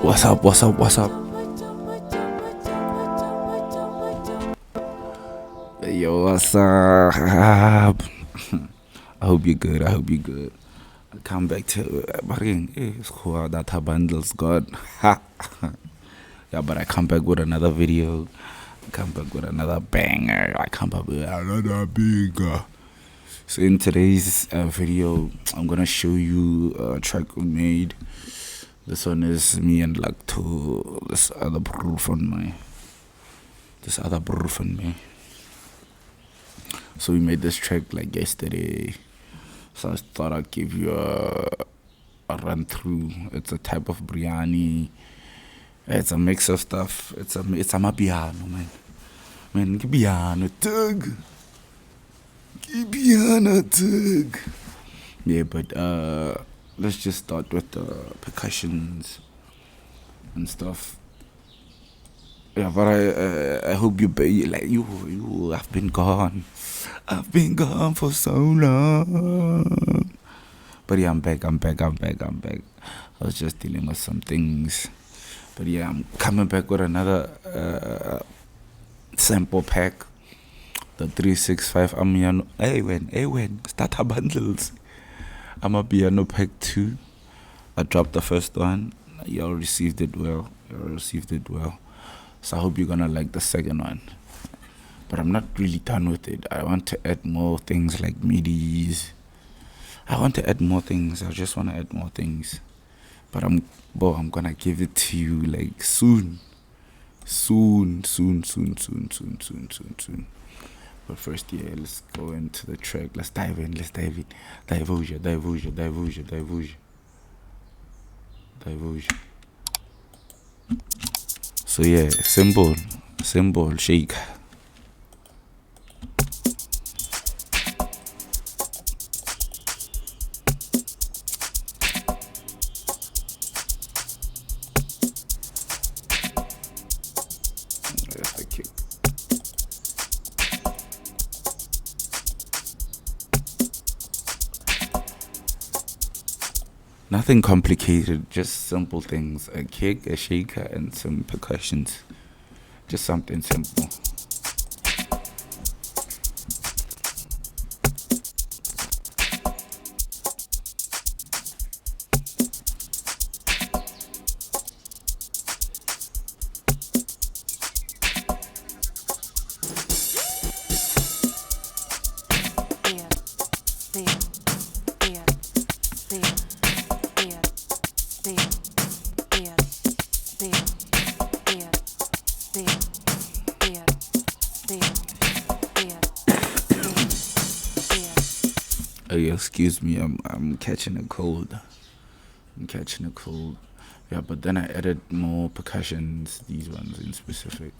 What's up? What's up? What's up? Yo, what's up? I hope you're good. I hope you're good. I come back to data bundles, God. Yeah, but I come back with another video. I come back with another banger. I come back with another banger. So in today's video, I'm gonna show you a track we made. This one is me and this other brother from me. So we made this track like yesterday. So I thought I'd give you a run through. It's a type of Briyani. It's a mix of stuff. It's Amapiano, man. Man, piano tug. Piano tug. Yeah, but let's just start with the percussions and stuff. Yeah, but I hope you I've been gone. I've been gone for so long. But yeah, I'm back. I was just dealing with some things. But yeah, I'm coming back with another sample pack. The 365 Amapiano. Hey, when starter bundles. Amapiano pack 2. I dropped the first one. Y'all received it well. So I hope you're gonna like the second one. But I'm not really done with it. I want to add more things like midis. I just want to add more things. But I'm gonna give it to you like soon. But first, yeah, let's go into the track. Let's dive in. Divulge. So yeah, symbol, shake. That's the kick. Nothing complicated, just simple things. A kick, a shaker, and some percussions. Just something simple. Excuse me, I'm catching a cold. Yeah, but then I added more percussions, these ones in specific.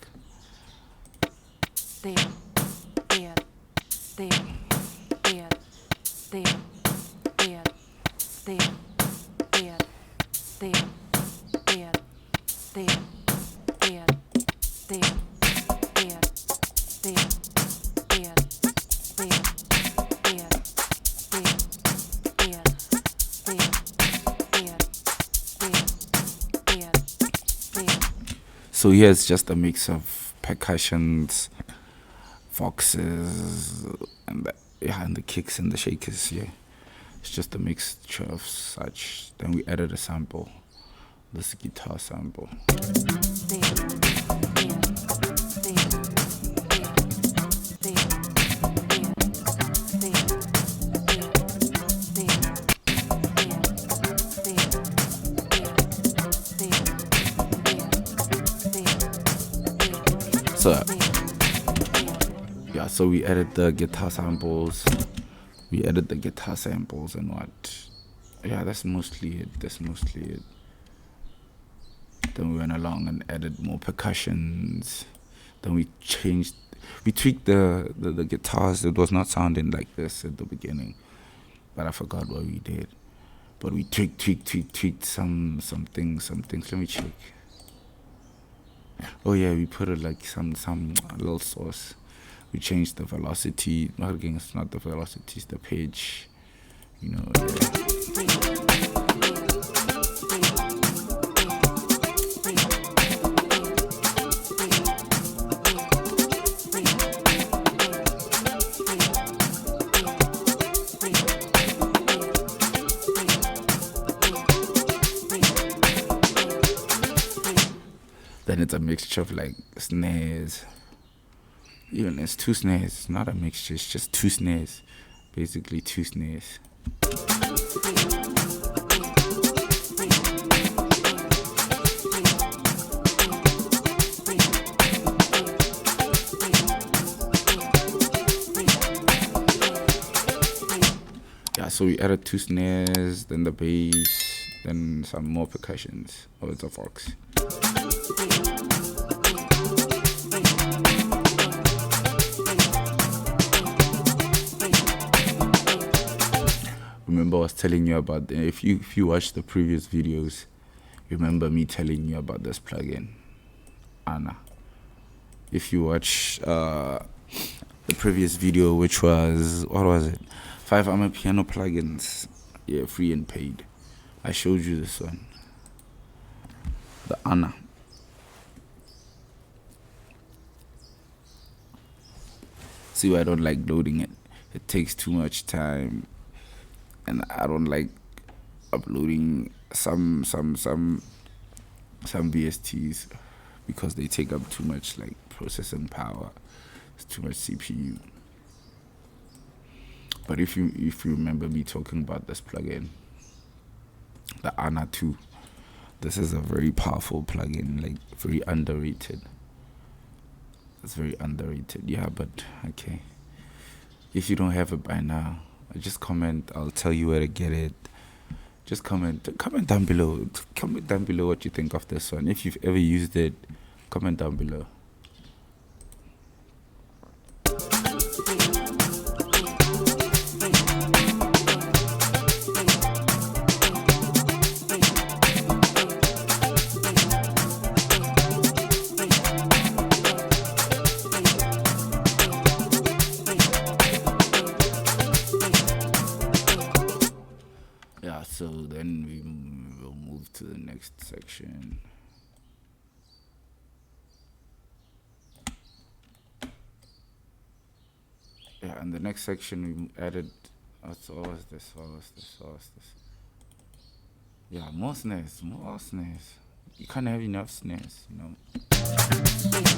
So here's just a mix of percussions, foxes, and the kicks and the shakers. Yeah, it's just a mixture of such. Then we added a sample, this guitar sample. So we added the guitar samples. And what? Yeah, that's mostly it. Then we went along and added more percussions. Then we tweaked the guitars. It was not sounding like this at the beginning, but I forgot what we did. But we tweaked some things. Let me check. Oh yeah, we put it like some little sauce. We changed the velocity. It's not the velocity, it's the pitch. You know. Then it's a mixture of like snares. Even it's two snares. It's not a mixture. It's just two snares. Basically, two snares. Yeah, so we added two snares, then the bass, then some more percussions. Oh, it's a Vox. Remember I was telling you about, if you watch the previous videos, remember me telling you about this plugin, Anna. If you watch the previous video, which was, what was it? 5 Amapiano plugins, yeah, free and paid. I showed you this one, the Anna. See why I don't like loading it. It takes too much time, and I don't like uploading some VSTs because they take up too much like processing power. It's too much CPU. But if you remember me talking about this plugin, the Anna 2, this is a very powerful plugin, like very underrated. It's very underrated, yeah. But okay, if you don't have it by now, just comment. I'll tell you where to get it. Just comment down below. Comment down below what you think of this one. If you've ever used it, comment down below. So then we will move to the next section. Yeah, in the next section we added, what was this? Yeah, more snares. You can't have enough snares, you know.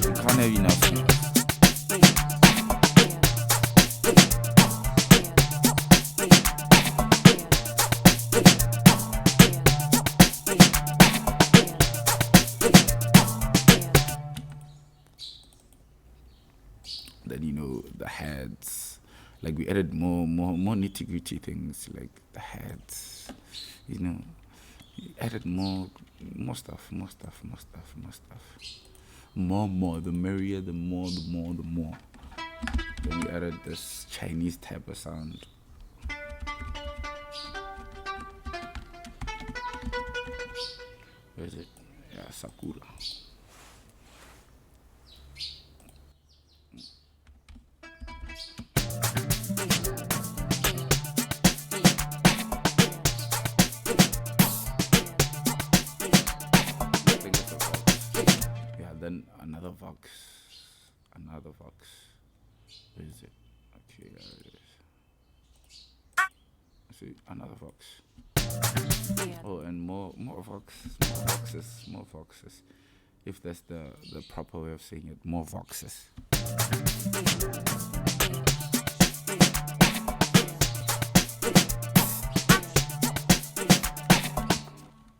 You can't have enough snares. Then, you know, the heads, like we added more nitty-gritty things, like the heads, you know, we added more stuff. More, the merrier, the more. Then we added this Chinese type of sound. Where is it? Yeah, Sakura. Then another Vox. Where is it? Okay, there it is. See, another Vox. Oh, and more Voxes. If that's the proper way of saying it, more Voxes.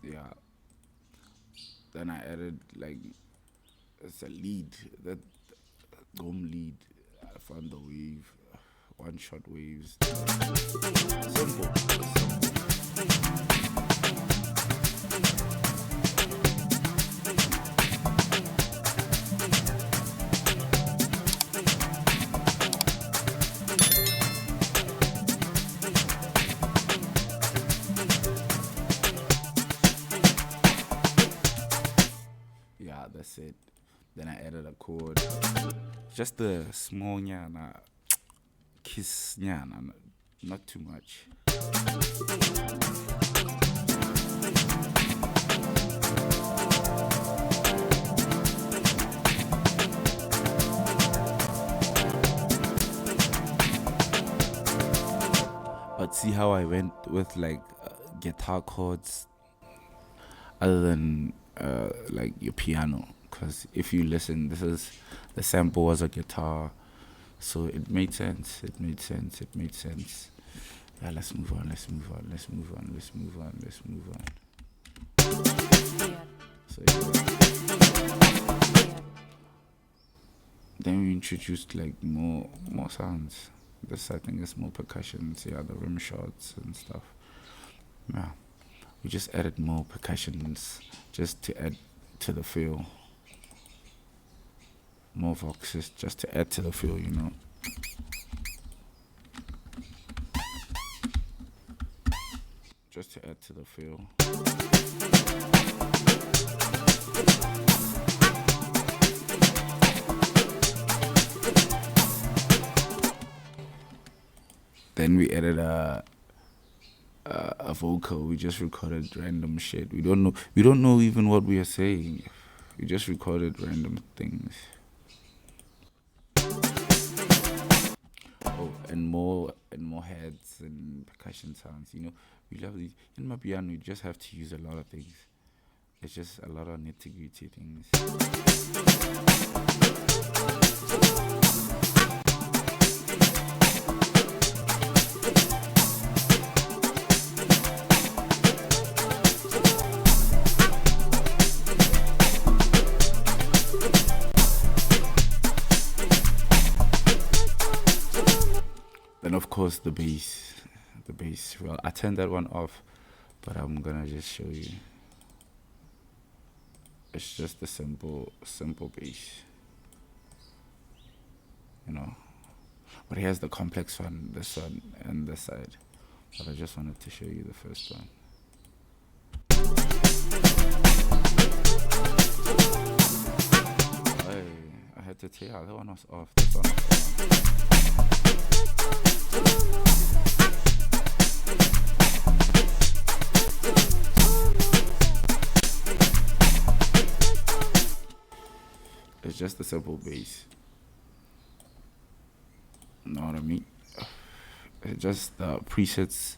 Yeah. Then I added like, it's a lead, that dome lead. I found the wave, one shot waves. Simple. Yeah, that's it. Then I added a chord, just a small nyana, kiss nyana, not too much. But see how I went with like guitar chords other than like your piano, because if you listen, the sample was a guitar, so it made sense. It made sense. Yeah, let's move on. So then we introduced like more sounds. This I think is more percussions. Yeah, the rim shots and stuff. Yeah, we just added more percussions just to add to the feel. More voxes just to add to the feel, Just to add to the feel. Then we added a vocal. We just recorded random shit. We don't know even what we are saying. We just recorded random things. Oh, and more heads and percussion sounds. We love these. In Amapiano, you just have to use a lot of things. It's just a lot of nitty-gritty things. Then of course the bass. Well, I turned that one off, but I'm gonna just show you. It's just a simple bass, But here's the complex one, this one and this side. But I just wanted to show you the first one. I had to tell you, that one was off. This one was on. It's just a simple bass. Know what I mean? It's just the presets.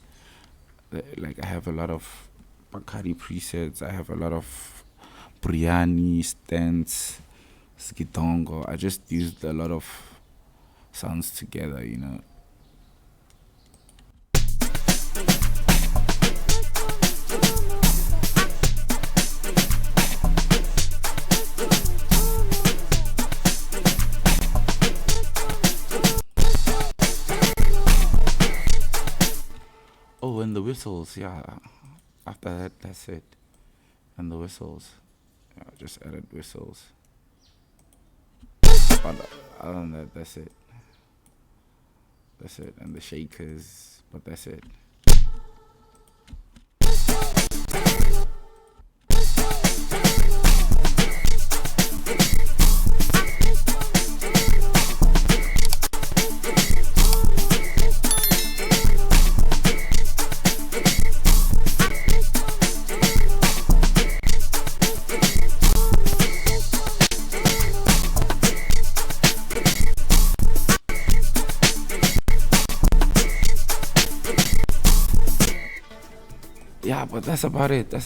Like I have a lot of Bacardi presets. I have a lot of Briyani, stents, sgidongo. I just used a lot of sounds together, Oh, and the whistles, yeah. After that, that's it. And the whistles. Yeah, I just added whistles. But other than that, that's it. And the shakers, but that's it. Yeah, but that's about it. I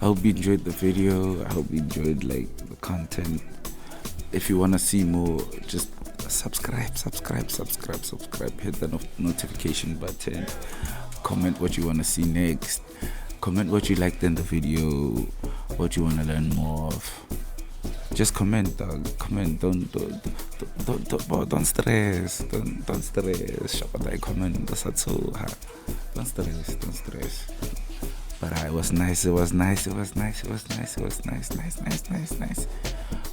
hope you enjoyed the video. I hope you enjoyed the content. If you wanna see more, just subscribe. Hit the notification button. Comment what you wanna see next. Comment what you liked in the video. What you wanna learn more of. Just comment, dog. Comment. Don't stress. Don't stress. Shabatai comment. Don't stress. But it was nice. Nice.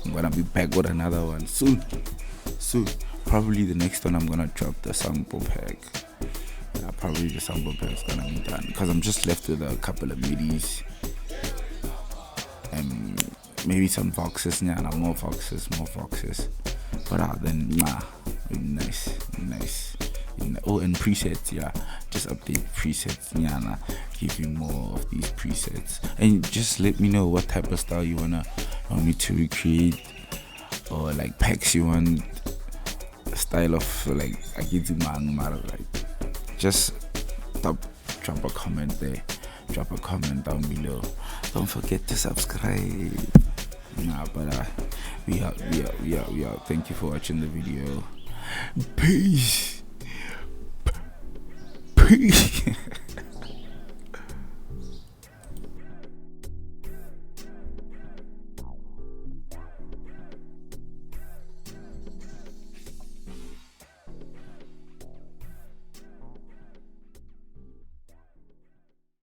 I'm gonna be back with another one soon. Probably the next one I'm gonna drop the sample pack. Yeah, probably the sample pack is gonna be done because I'm just left with a couple of midis and maybe some voxes. More voxes. But then nice. Oh, and presets, yeah. Just update presets, give you more of these presets, and just let me know what type of style you want me to recreate, or packs you want, a style of just drop a comment there, drop a comment down below. Don't forget to subscribe. Nah, but we out. Thank you for watching the video. Peace. Peace.